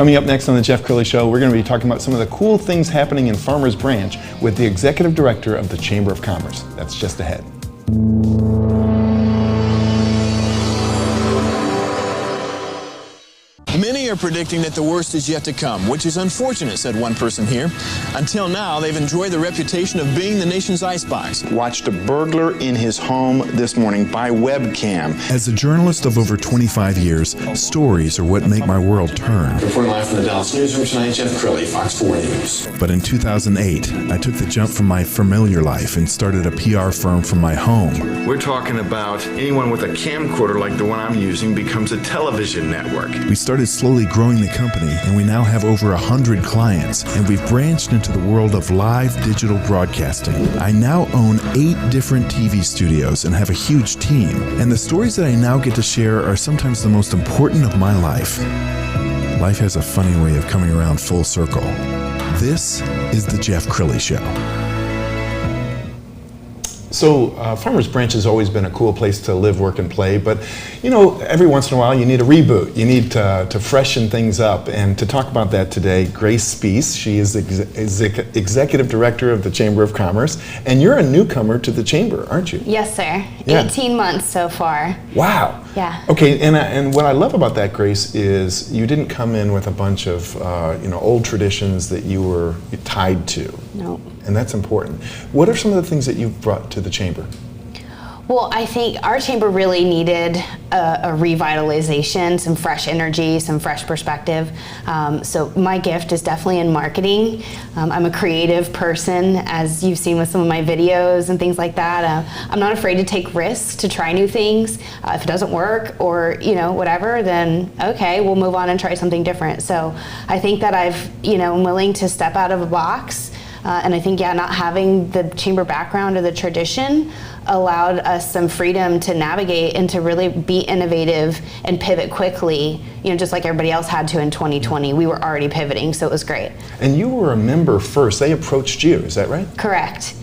Coming up next on the Jeff Crilley Show, we're going to be talking about some of the cool things happening in Farmers Branch with the Executive Director of the Chamber of Commerce. That's just ahead. Many are predicting that the worst is yet to come, which is unfortunate, said one person here. Until now, they've enjoyed the reputation of being the nation's icebox. Watched a burglar in his home this morning by webcam. As a journalist of over 25 years, stories are what make my world turn. Reporting live from the Dallas newsroom tonight, Jeff Crilley, Fox 4 News. But in 2008, I took the jump from my familiar life and started a PR firm from my home. We're talking about anyone with a camcorder like the one I'm using becomes a television network. We started slowly growing the company, and we now have over 100 clients, and we've branched into the world of live digital broadcasting. I now own 8 different TV studios and have a huge team, and the stories that I now get to share are sometimes the most important of my life. Life has a funny way of coming around full circle. This is the Jeff Crilley Show. So Farmers Branch has always been a cool place to live, work, and play, but you know, every once in a while you need a reboot. You need to freshen things up, and to talk about that today, Grace Speese. She is Executive Director of the Chamber of Commerce, and you're a newcomer to the Chamber, aren't you? Yes, sir. Yeah. 18 months so far. Wow. Yeah. Okay, and what I love about that, Grace, is you didn't come in with a bunch of old traditions that you were tied to. No. And that's important. What are some of the things that you've brought to the Chamber? Well, I think our chamber really needed a revitalization, some fresh energy, some fresh perspective. So my gift is definitely in marketing. I'm a creative person, as you've seen with some of my videos and things like that. I'm not afraid to take risks, to try new things. If it doesn't work or whatever, then okay, we'll move on and try something different. So I think that I'm willing to step out of a box. And I think, not having the chamber background or the tradition allowed us some freedom to navigate and to really be innovative and pivot quickly, just like everybody else had to in 2020. We were already pivoting, so it was great. And you were a member first. They approached you, is that right? Correct.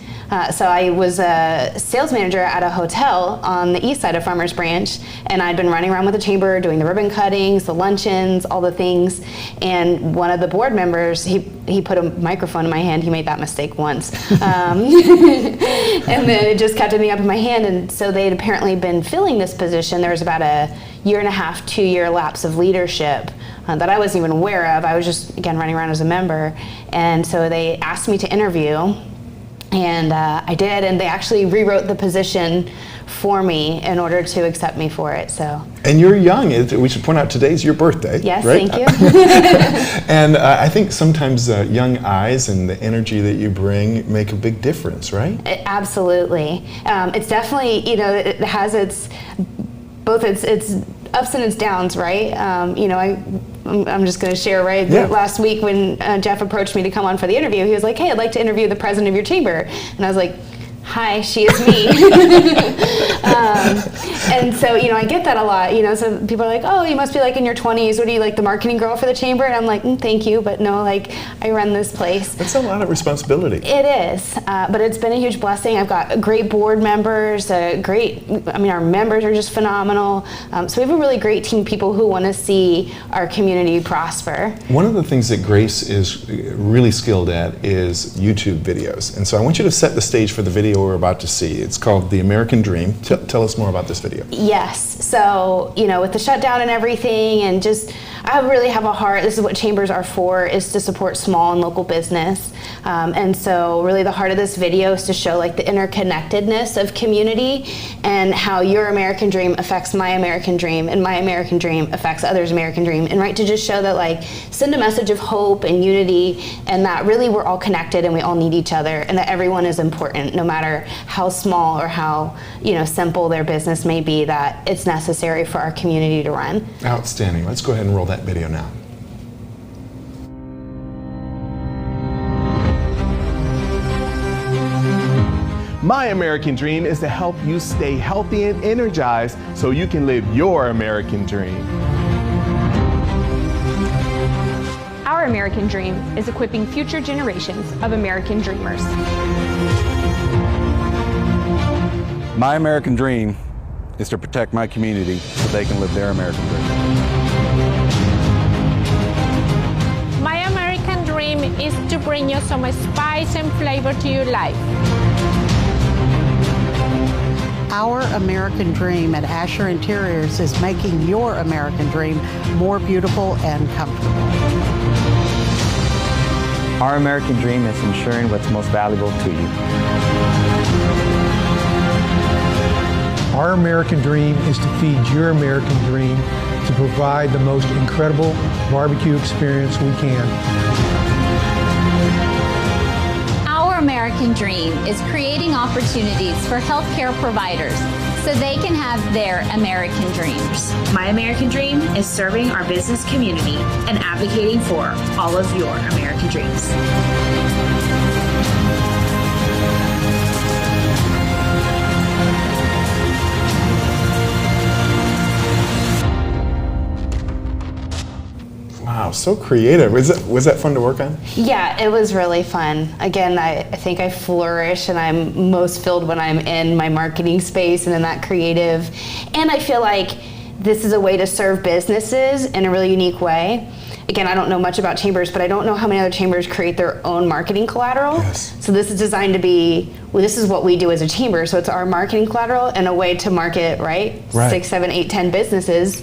So I was a sales manager at a hotel on the east side of Farmers Branch, and I'd been running around with the chamber doing the ribbon cuttings, the luncheons, all the things. And one of the board members, he put a microphone in my hand. He made that mistake once. And then it just kept me up in my hand. And so they'd apparently been filling this position. There was about a 1.5 to 2 year lapse of leadership that I wasn't even aware of. I was just, again, running around as a member. And so they asked me to interview. And I did, and they actually rewrote the position for me in order to accept me for it. So. And you're young. We should point out today's your birthday. Yes, right? Thank you. And I think sometimes young eyes and the energy that you bring make a big difference, right? Absolutely. It's definitely, it has its ups and its downs, right? I'm just going to share, right? Yeah. Last week when Jeff approached me to come on for the interview, he was like, "Hey, I'd like to interview the president of your chamber." And I was like, "Hi, she is me." And so, I get that a lot. So people are like, "Oh, you must be like in your 20s. What are you, like the marketing girl for the chamber?" And I'm like, "Thank you, but no, like I run this place." That's a lot of responsibility. It is, but it's been a huge blessing. I've got great board members, our members are just phenomenal. So we have a really great team of people who want to see our community prosper. One of the things that Grace is really skilled at is YouTube videos. And so I want you to set the stage for the video we're about to see. It's called The American Dream. Tell us more about this video. Yes. So, with the shutdown and everything, and just, I really have a heart. This is what chambers are for, is to support small and local business. And so really the heart of this video is to show like the interconnectedness of community and how your American dream affects my American dream and my American dream affects others' American dream. And right, to just show that, like, send a message of hope and unity, and that really we're all connected and we all need each other, and that everyone is important, no matter how small or how simple their business may be, that it's necessary for our community to run. Outstanding. Let's go ahead and roll that video now. My American dream is to help you stay healthy and energized so you can live your American dream. Our American dream is equipping future generations of American dreamers. My American dream is to protect my community so they can live their American dream. is to bring you some spice and flavor to your life. Our American dream at Asher Interiors is making your American dream more beautiful and comfortable. Our American dream is ensuring what's most valuable to you. Our American dream is to feed your American dream, to provide the most incredible barbecue experience we can. Our American dream is creating opportunities for healthcare providers so they can have their American dreams. My American dream is serving our business community and advocating for all of your American dreams. Wow, so creative. Was that fun to work on? Yeah, it was really fun. Again, I think I flourish and I'm most filled when I'm in my marketing space and in that creative. And I feel like this is a way to serve businesses in a really unique way. Again, I don't know much about chambers, but I don't know how many other chambers create their own marketing collateral. Yes. So this is designed to be, well, this is what we do as a chamber. So it's our marketing collateral and a way to market, right? 6, 7, 8, 10 businesses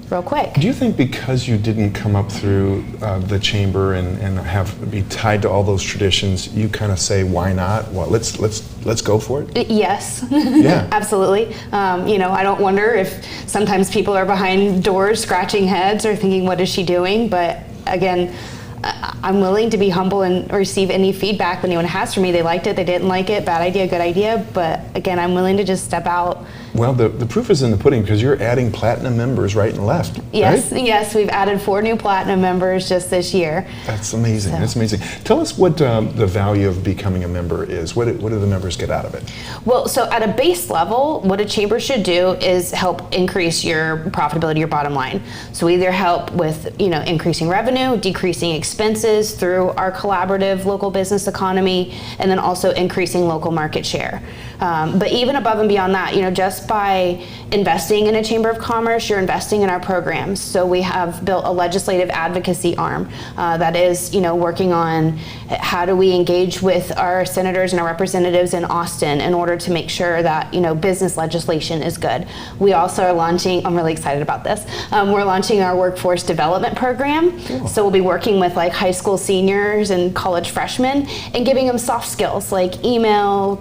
real quick. Do you think because you didn't come up through the chamber and have be tied to all those traditions, you kind of say, why not? Well, let's go for it? Yes. Yeah. Absolutely. I don't wonder if sometimes people are behind doors scratching heads or thinking, what is she doing? But again, I'm willing to be humble and receive any feedback anyone has for me. They liked it, they didn't like it, bad idea, good idea. But again, I'm willing to just step out. Well, the proof is in the pudding because you're adding platinum members right and left. Yes, right? Yes, we've added 4 new platinum members just this year. That's amazing. So. That's amazing. Tell us what the value of becoming a member is. What do the members get out of it? Well, so at a base level, what a chamber should do is help increase your profitability, your bottom line. So we either help with increasing revenue, decreasing expenses through our collaborative local business economy, and then also increasing local market share. But even above and beyond that, just by investing in a Chamber of Commerce, you're investing in our programs. So we have built a legislative advocacy arm that is, working on how do we engage with our senators and our representatives in Austin in order to make sure that, business legislation is good. We also are launching, I'm really excited about this, we're launching our workforce development program. Cool. So we'll be working with like high school seniors and college freshmen and giving them soft skills like email,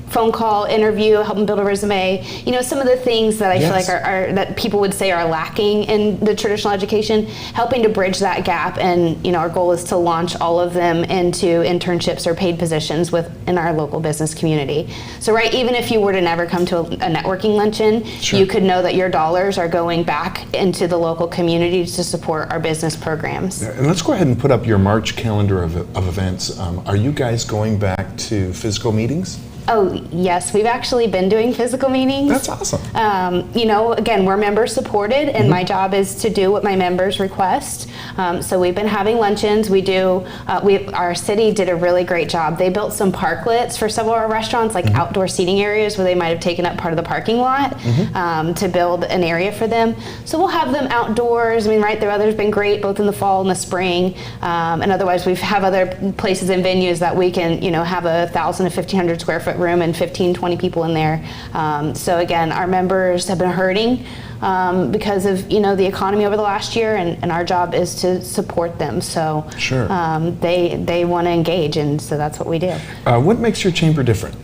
phone call, interview, help them build a resume. Some of the things that I feel like are that people would say are lacking in the traditional education, helping to bridge that gap. And our goal is to launch all of them into internships or paid positions within our local business community. So even if you were to never come to a networking luncheon, sure, you could know that your dollars are going back into the local community to support our business programs. And let's go ahead and put up your March calendar of events. Are you guys going back to physical meetings? Oh, yes. We've actually been doing physical meetings. That's awesome. Again, we're member supported, and my job is to do what my members request. So we've been having luncheons. Our city did a really great job. They built some parklets for several of our restaurants, like outdoor seating areas where they might have taken up part of the parking lot to build an area for them. So we'll have them outdoors. The weather's been great both in the fall and the spring. And otherwise, we have other places and venues that we can, have 1,000 to 1,500 square foot room and 15, 20 people in there. So again, our members have been hurting because of the economy over the last year, and our job is to support them. So sure. They want to engage, and so that's what we do. What makes your chamber different?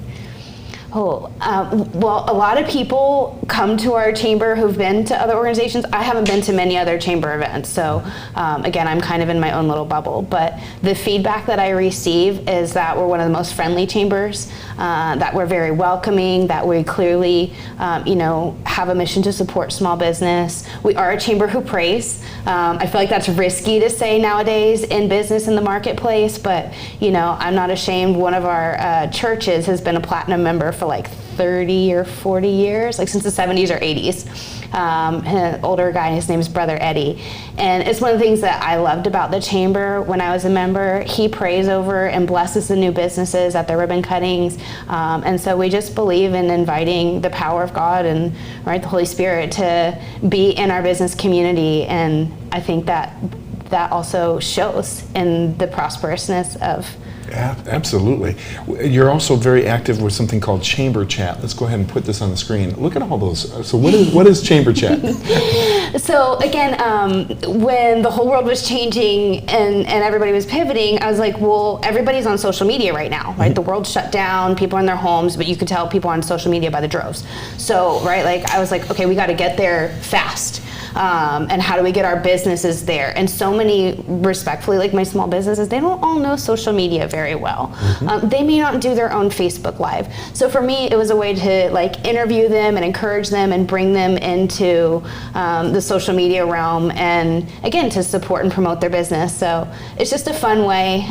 Well, a lot of people come to our chamber who've been to other organizations. I haven't been to many other chamber events, so again, I'm kind of in my own little bubble. But the feedback that I receive is that we're one of the most friendly chambers, that we're very welcoming, that we clearly, have a mission to support small business. We are a chamber who prays. I feel like that's risky to say nowadays in business in the marketplace, but I'm not ashamed. One of our churches has been a platinum member for like 30 or 40 years, like since the 70s or 80s. An older guy, his name is Brother Eddie. And it's one of the things that I loved about the chamber when I was a member. He prays over and blesses the new businesses at their ribbon cuttings. And so we just believe in inviting the power of God and the Holy Spirit to be in our business community. And I think that that also shows in the prosperousness of. Absolutely. You're also very active with something called Chamber Chat. Let's go ahead and put this on the screen. Look at all those. So what is Chamber Chat? So again, when the whole world was changing and everybody was pivoting, I was like, well, everybody's on social media right now, right? The world shut down, people are in their homes, but you could tell people on social media by the droves. So, right, like I was like, okay, we got to get there fast. And how do we get our businesses there? And so many, respectfully, like my small businesses, they don't all know social media very well. They may not do their own Facebook Live. So for me, it was a way to like interview them and encourage them and bring them into the social media realm, and again, to support and promote their business. So it's just a fun way.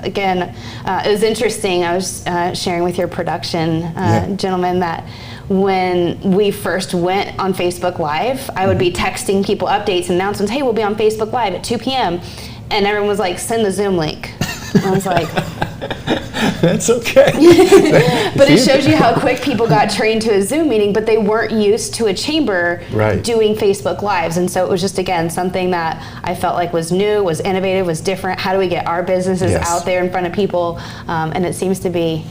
It was interesting. I was sharing with your production gentleman that when we first went on Facebook Live, I would be texting people updates and announcements, hey, we'll be on Facebook Live at 2 p.m. And everyone was like, send the Zoom link. And I was like, that's okay. But it shows you how quick people got trained to a Zoom meeting, but they weren't used to a chamber doing Facebook Lives. And so it was just, again, something that I felt like was new, was innovative, was different. How do we get our businesses out there in front of people? And it seems to be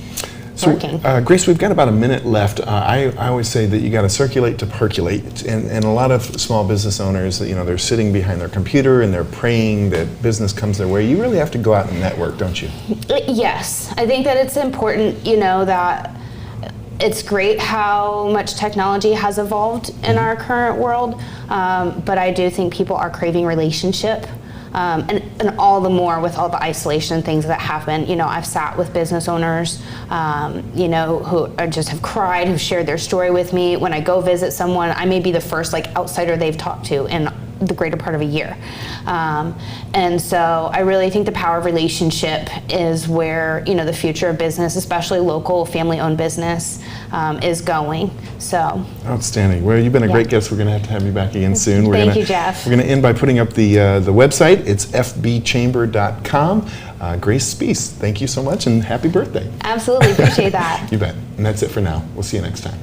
working. Grace, we've got about a minute left. I always say that you got to circulate to percolate, and a lot of small business owners, they're sitting behind their computer and they're praying that business comes their way. You really have to go out and network, don't you? Yes, I think that it's important, that it's great how much technology has evolved in our current world, but I do think people are craving relationship. And all the more with all the isolation and things that happen. I've sat with business owners, who just have cried, who've shared their story with me. When I go visit someone, I may be the first outsider they've talked to in the greater part of a year. And so I really think the power of relationship is where, the future of business, especially local family-owned business, is going. So outstanding. Well, you've been a great guest. We're going to have you back again soon. Thank you, Jeff. We're going to end by putting up the website. It's fbchamber.com. Grace Speese, thank you so much and happy birthday. Absolutely, appreciate that. You bet. And that's it for now. We'll see you next time.